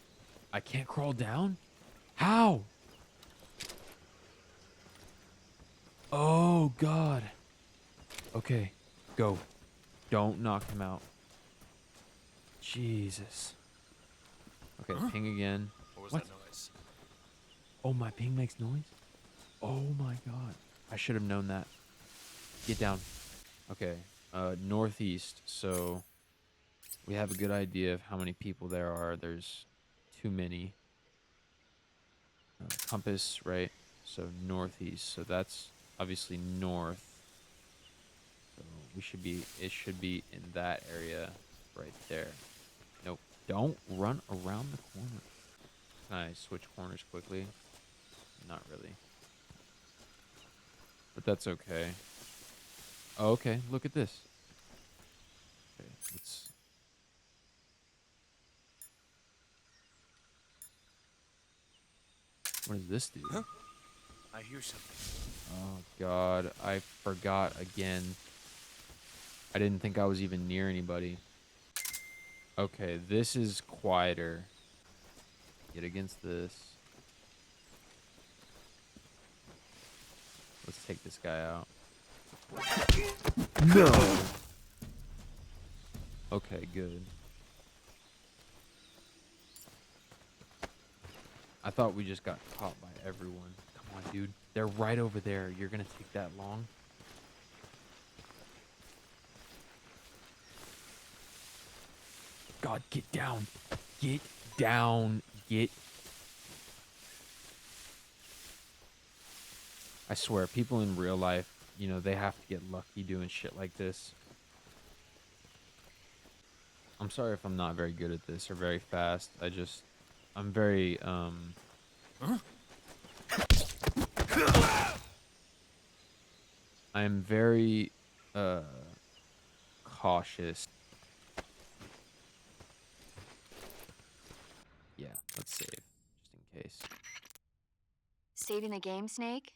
A: I can't crawl down? How? Oh, God. Okay, go. Don't knock him out. Jesus. Okay, ping again.
E: What was
A: What?
E: that noise?
A: Oh, my ping makes noise? Oh, my God. I should have known that. Get down. Okay, northeast, so we have a good idea of how many people there are. There's too many. Compass, right? So northeast, so that's obviously north. So it should be in that area right there. Nope, don't run around the corner. Can I switch corners quickly? Not really. But that's okay. Oh, okay, look at this. Okay, let's... What does this do?
E: Huh? I hear something.
A: Oh, God, I forgot again. I didn't think I was even near anybody. Okay, this is quieter. Get against this. Let's take this guy out. No! Okay, good. I thought we just got caught by everyone. Come on, dude. They're right over there. You're gonna take that long? God, get down. Get down. Get... I swear, people in real life, you know, they have to get lucky doing shit like this. I'm sorry if I'm not very good at this or very fast. I'm very, I'm very, cautious. Yeah, let's save, just in case.
F: Saving the game, Snake?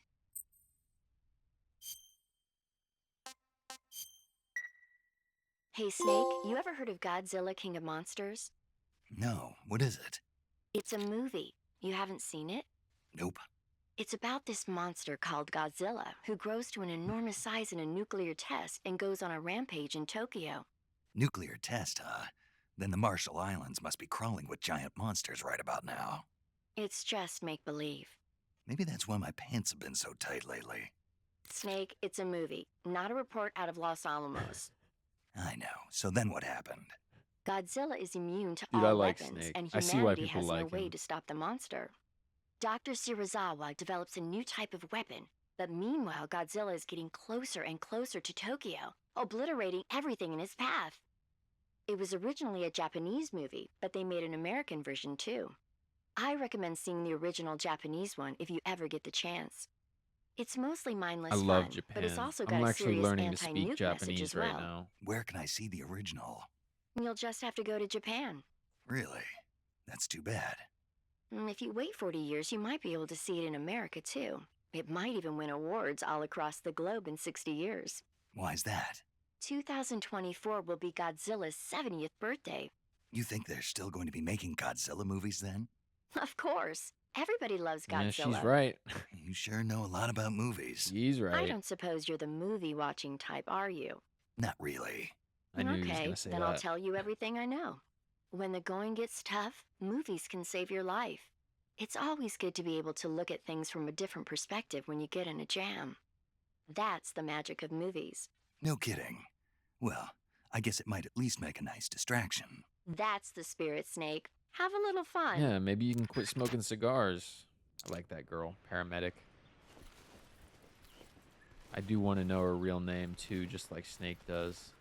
F: Hey, Snake, you ever heard of Godzilla King of Monsters?
E: No, what is it?
F: It's a movie. You haven't seen it?
E: Nope.
F: It's about this monster called Godzilla, who grows to an enormous size in a nuclear test and goes on a rampage in Tokyo.
E: Nuclear test, huh? Then the Marshall Islands must be crawling with giant monsters right about now.
F: It's just make-believe.
E: Maybe that's why my pants have been so tight lately.
F: Snake, it's a movie, not a report out of Los Alamos.
E: I know. So then what happened?
F: Godzilla is immune to
A: Dude,
F: all
A: I like
F: weapons,
A: Snake.
F: and
A: I see why
F: humanity
A: people
F: has
A: like
F: no way
A: him.
F: to stop the monster. Dr. Shirazawa develops a new type of weapon, but meanwhile Godzilla is getting closer and closer to Tokyo, obliterating everything in his path. It was originally a Japanese movie, but they made an American version too. I recommend seeing the original Japanese one if you ever get the chance. It's mostly mindless
A: I
F: fun,
A: love Japan.
F: but it's also got
A: I'm
F: a
A: actually
F: serious
A: learning to speak
F: anti-nuke message
A: Japanese
F: as well.
A: right now.
E: Where can I see the original?
F: You'll just have to go to Japan.
E: Really? That's too bad.
F: If you wait 40 years, you might be able to see it in America too. It might even win awards all across the globe in 60 years.
E: Why's that?
F: 2024 will be Godzilla's 70th birthday.
E: You think they're still going to be making Godzilla movies then?
F: Of course. Everybody loves
A: Yeah,
F: Godzilla.
A: she's right.
E: You sure know a lot about movies.
A: She's
F: I
A: right.
F: don't suppose you're the movie-watching type, are you?
E: Not really.
A: I knew he was
F: Okay,
A: gonna say
F: then
A: that.
F: I'll tell you everything I know. When the going gets tough, movies can save your life. It's always good to be able to look at things from a different perspective when you get in a jam. That's the magic of movies.
E: No kidding. Well, I guess it might at least make a nice distraction.
F: That's the spirit, Snake. Have a little fun.
A: Yeah, maybe you can quit smoking cigars. I like that girl, paramedic. I do want to know her real name too, just like Snake does.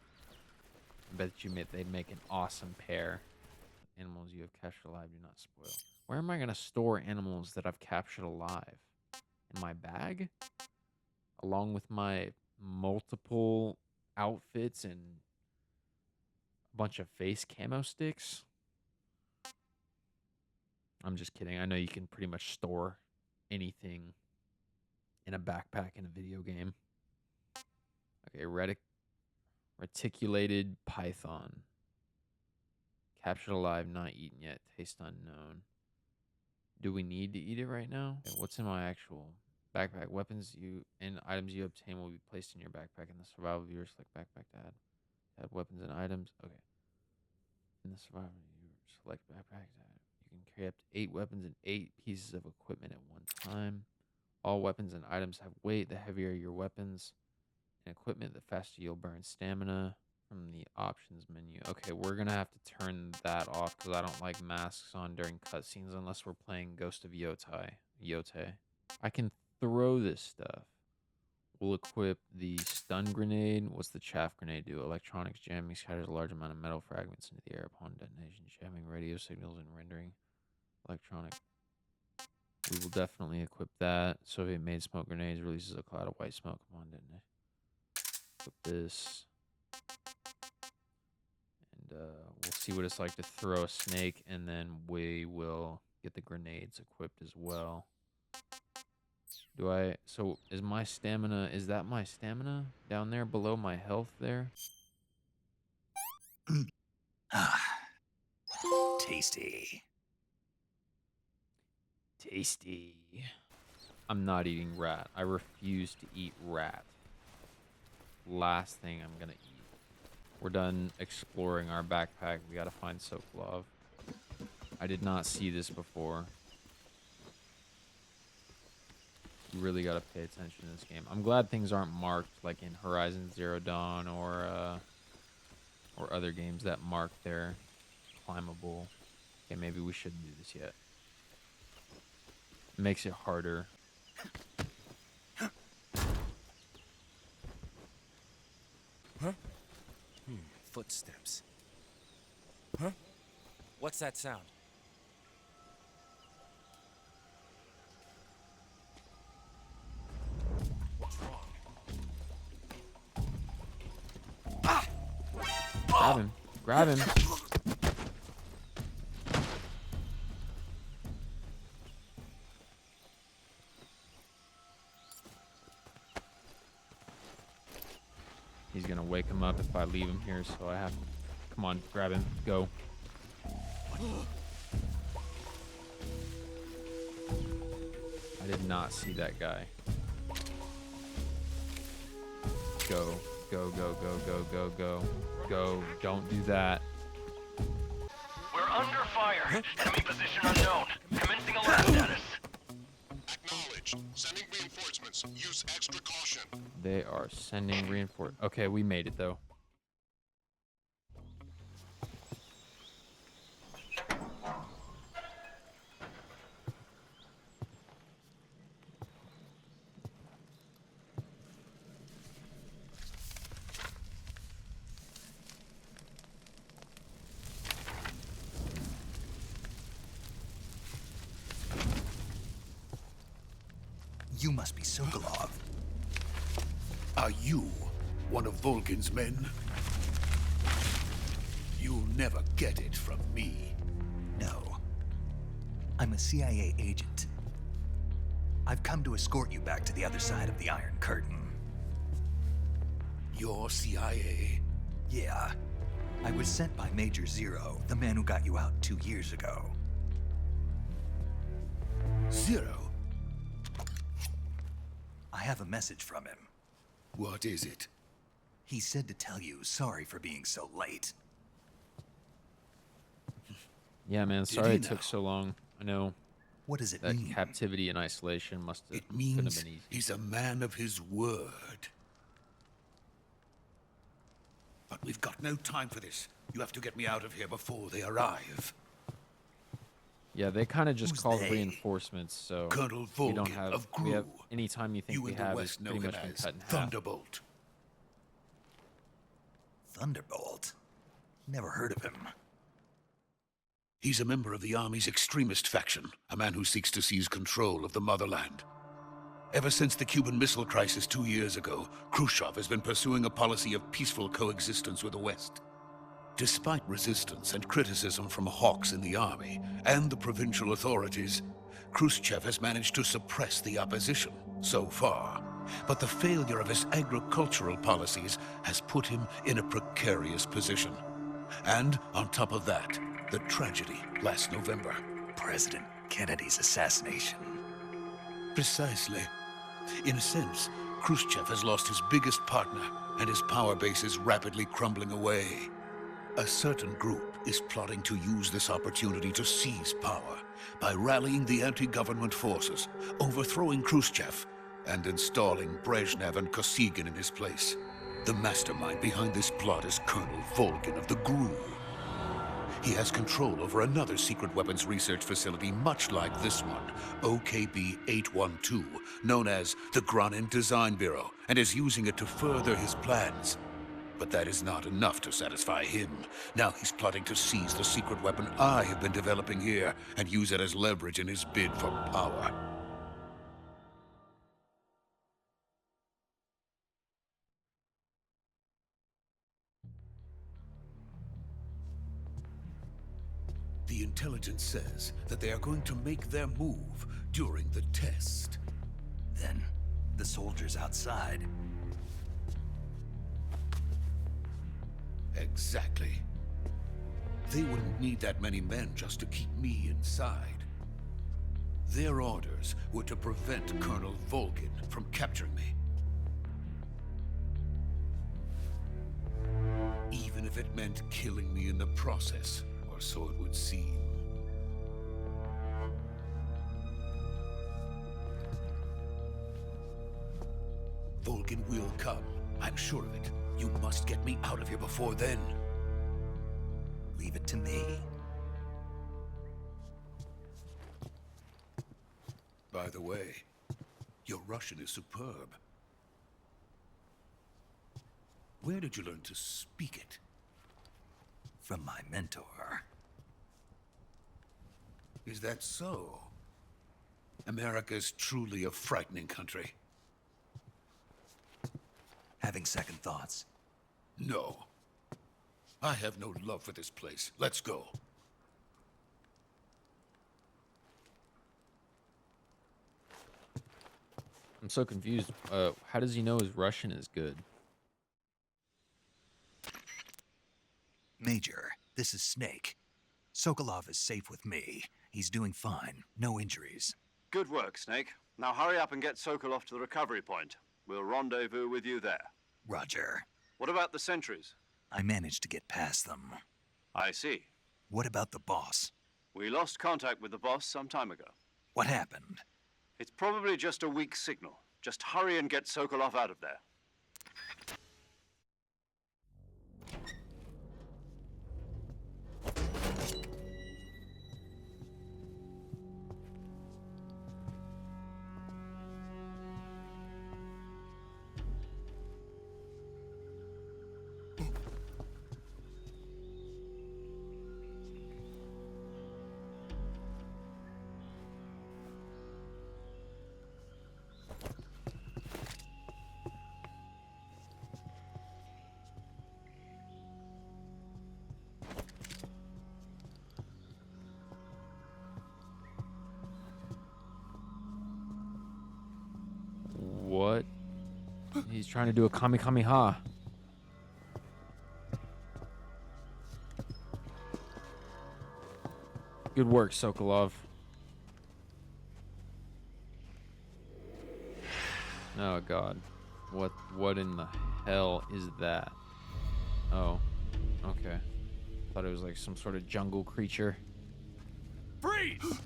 A: I bet they'd make an awesome pair. Animals you have captured alive do not spoil. Where am I gonna store animals that I've captured alive? In my bag? Along with my multiple outfits and a bunch of face camo sticks? I'm just kidding. I know you can pretty much store anything in a backpack in a video game. Okay, reticulated python. Captured alive, not eaten yet. Taste unknown. Do we need to eat it right now? Okay, what's in my actual backpack? Weapons you and items you obtain will be placed in your backpack. In the survival viewer, select backpack to add. Add weapons and items. Okay. In the survival viewer, select backpack to add. You can carry up to 8 weapons and 8 pieces of equipment at one time. All weapons and items have weight. The heavier your weapons and equipment, the faster you'll burn stamina. From the options menu. Okay, we're gonna have to turn that off because I don't like masks on during cutscenes unless we're playing Ghost of Yote. I can throw this stuff. We'll equip the stun grenade. What's the chaff grenade do? Electronics jamming scatters a large amount of metal fragments into the air upon detonation. Jamming radio signals and rendering electronic. We will definitely equip that. Soviet-made smoke grenades releases a cloud of white smoke upon detonation. Equip this. And we'll see what it's like to throw a snake, and then we will get the grenades equipped as well. So is my stamina, is that my stamina down there below my health there?
E: Tasty.
A: Tasty. I'm not eating rat. I refuse to eat rat. Last thing I'm gonna eat. We're done exploring our backpack. We gotta find Sokolov. I did not see this before. You really gotta pay attention to this game. I'm glad things aren't marked like in Horizon Zero Dawn or other games that mark their climbable. Okay, maybe we shouldn't do this yet. It makes it harder.
H: Huh? Footsteps. Huh? What's that sound?
I: What's wrong?
A: Grab him. Grab him. He's gonna wake him up if I leave him here, so I have to... Come on, grab him. Go. I did not see that guy. Go. Go, go, go, go, go, go. Go. Don't do that.
B: We're under fire. Enemy position unknown. Commencing alert status.
I: Acknowledged. Acknowledged. Sending reinforcements. Use extra caution.
A: They are sending reinforce. Okay, we made it though.
E: You must be Sokolov.
J: Are you one of Volgin's men? You'll never get it from me.
E: No. I'm a CIA agent. I've come to escort you back to the other side of the Iron Curtain.
J: You're CIA?
E: Yeah. I was sent by Major Zero, the man who got you out 2 years ago.
J: Zero?
E: I have a message from him.
J: What is it?
E: He said to tell you sorry for being so late.
A: Yeah, man. Sorry it took so long. I know.
E: What does it
A: that
E: mean?
A: captivity and isolation must have.
J: It means
A: couldn't have been easy.
J: he's a man of his word. But we've got no time for this. You have to get me out of here before they arrive.
A: Yeah, they kind of just
E: Who's
A: called
E: they?
A: reinforcements, so
J: Colonel
A: we don't
J: Volgin
A: have.
J: of
A: We have
J: Gru.
A: any time you think
J: You
A: we
J: in the
A: have is
J: West know
A: pretty
J: him
A: much been
J: as
A: cut in half.
J: Thunderbolt.
E: Thunderbolt? Never heard of him.
J: He's a member of the Army's extremist faction, a man who seeks to seize control of the motherland. Ever since the Cuban Missile Crisis 2 years ago, Khrushchev has been pursuing a policy of peaceful coexistence with the West. Despite resistance and criticism from hawks in the army and the provincial authorities, Khrushchev has managed to suppress the opposition so far. But the failure of his agricultural policies has put him in a precarious position. And on top of that, the tragedy last November.
E: President Kennedy's assassination.
J: Precisely. In a sense, Khrushchev has lost his biggest partner, and his power base is rapidly crumbling away. A certain group is plotting to use this opportunity to seize power by rallying the anti-government forces, overthrowing Khrushchev, and installing Brezhnev and Kosygin in his place. The mastermind behind this plot is Colonel Volgin of the GRU. He has control over another secret weapons research facility much like this one, OKB-812, known as the Granin Design Bureau, and is using it to further his plans. But that is not enough to satisfy him. Now he's plotting to seize the secret weapon I have been developing here and use it as leverage in his bid for power. The intelligence says that they are going to make their move during the test.
E: Then, the soldiers outside.
J: Exactly. They wouldn't need that many men just to keep me inside. Their orders were to prevent Colonel Volgin from capturing me. Even if it meant killing me in the process, or so it would seem. Volgin will come. I'm sure of it. You must get me out of here before then.
E: Leave it to me.
J: By the way, your Russian is superb. Where did you learn to speak it?
E: From my mentor.
J: Is that so? America's truly a frightening country.
E: Having second thoughts.
J: No. I have no love for this place. Let's go.
A: I'm so confused. How does he know his Russian is good?
E: Major, this is Snake. Sokolov is safe with me. He's doing fine. No injuries.
D: Good work, Snake. Now hurry up and get Sokolov to the recovery point. We'll rendezvous with you there.
E: Roger.
D: What about the sentries?
E: I managed to get past them.
D: I see.
E: What about the boss?
D: We lost contact with the boss some time ago.
E: What happened?
D: It's probably just a weak signal. Just hurry and get Sokolov out of there.
A: What? He's trying to do a Kamehameha. Good work, Sokolov. Oh god. What in the hell is that? Oh. Okay. Thought it was like some sort of jungle creature.
K: Freeze!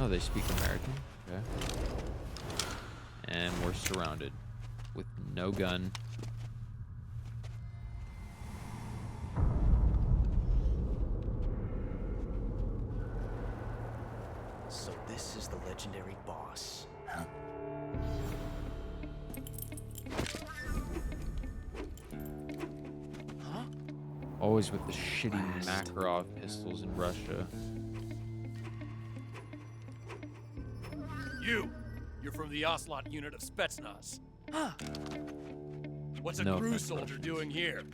A: Oh, they speak American. Okay. And we're surrounded with no gun.
H: So this is the legendary boss.
E: Huh?
H: Huh?
A: Always with the shitty Makarov pistols in Russia.
K: You're from the Ocelot unit of Spetsnaz.
H: Huh.
K: What's a
A: No,
K: crew
A: that's
K: soldier doing here?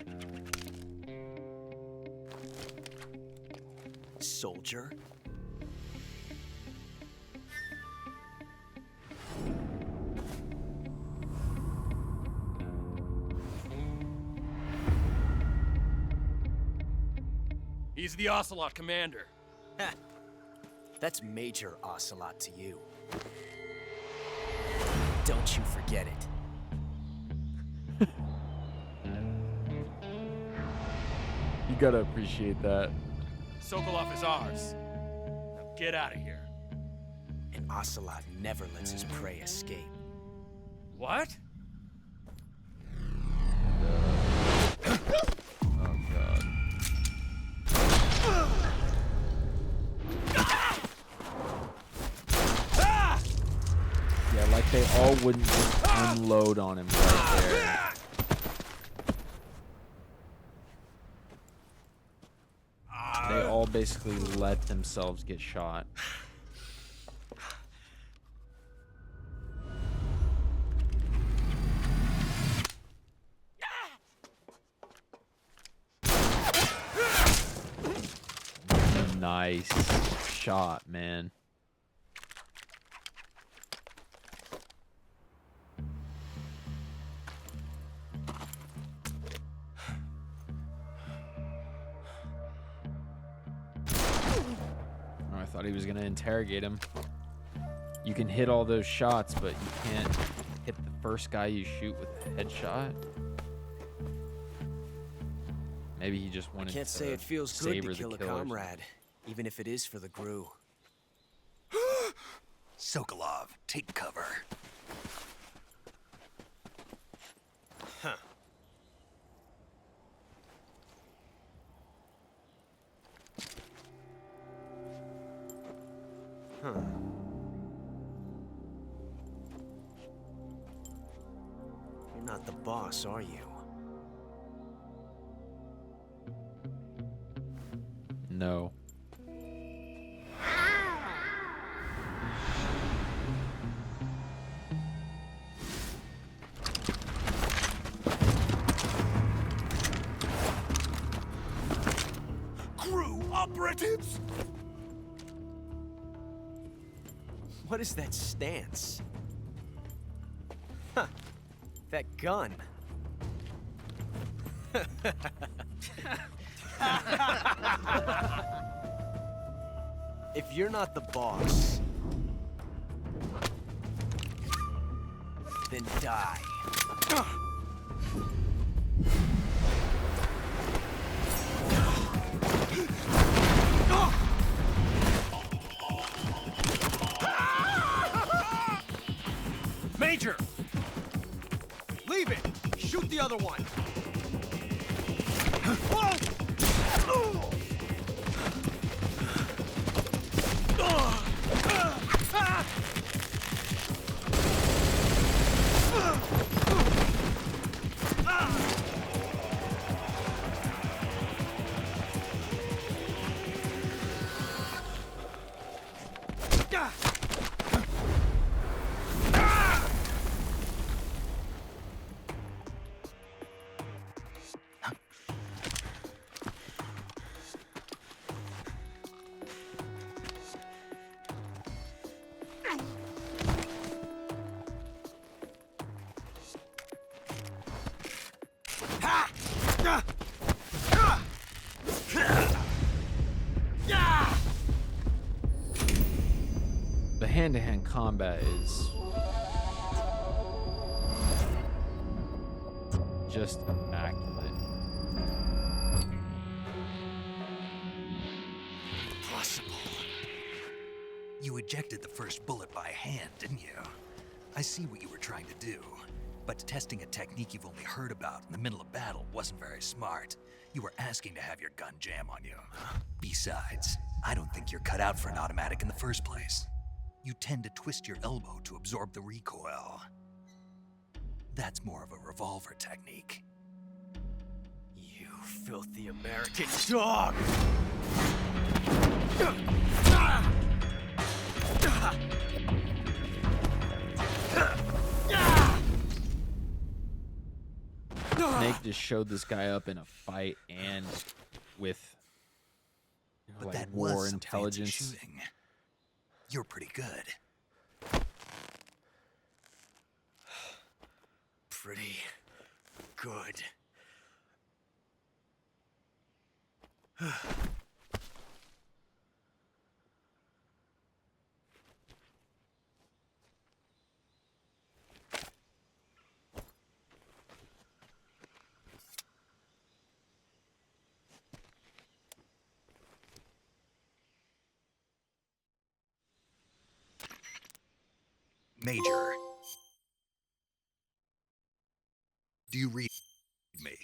H: Soldier?
K: He's the Ocelot commander.
H: Ha! That's Major Ocelot to you. Don't you forget it.
A: You gotta appreciate that.
K: Sokolov is ours. Now get out of here.
H: And Ocelot never lets his prey escape.
K: What?
A: Oh god. Yeah, like they all wouldn't just unload on him right there. They all basically let themselves get shot. Nice shot, man. I thought he was gonna interrogate him. You can hit all those shots, but you can't hit the first guy you shoot with a headshot. Maybe he just wanted to
H: Can't say it feels good
A: savor
H: to kill
A: the
H: a
A: kill or
H: comrade, even if it is for the GRU.
E: Sokolov, take cover.
H: Huh. Huh. You're not the boss, are you?
A: No.
E: GRU operatives!
H: What is that stance? Huh. That gun. If you're not the boss, then die. Leave it! Shoot the other one!
A: The hand-to-hand combat is just immaculate.
E: Impossible. You ejected the first bullet by hand, didn't you? I see what you were trying to do, but testing a technique you've only heard about in the middle of battle wasn't very smart. You were asking to have your gun jam on you. Besides, I don't think you're cut out for an automatic in the first place. You tend to twist your elbow to absorb the recoil. That's more of a revolver technique.
H: You filthy American dog!
A: Snake just showed this guy up in a fight and with
E: But
A: like
E: that
A: war
E: was some fancy
A: intelligence.
E: shooting. You're pretty good.
H: Pretty good.
E: Major. Do you read me?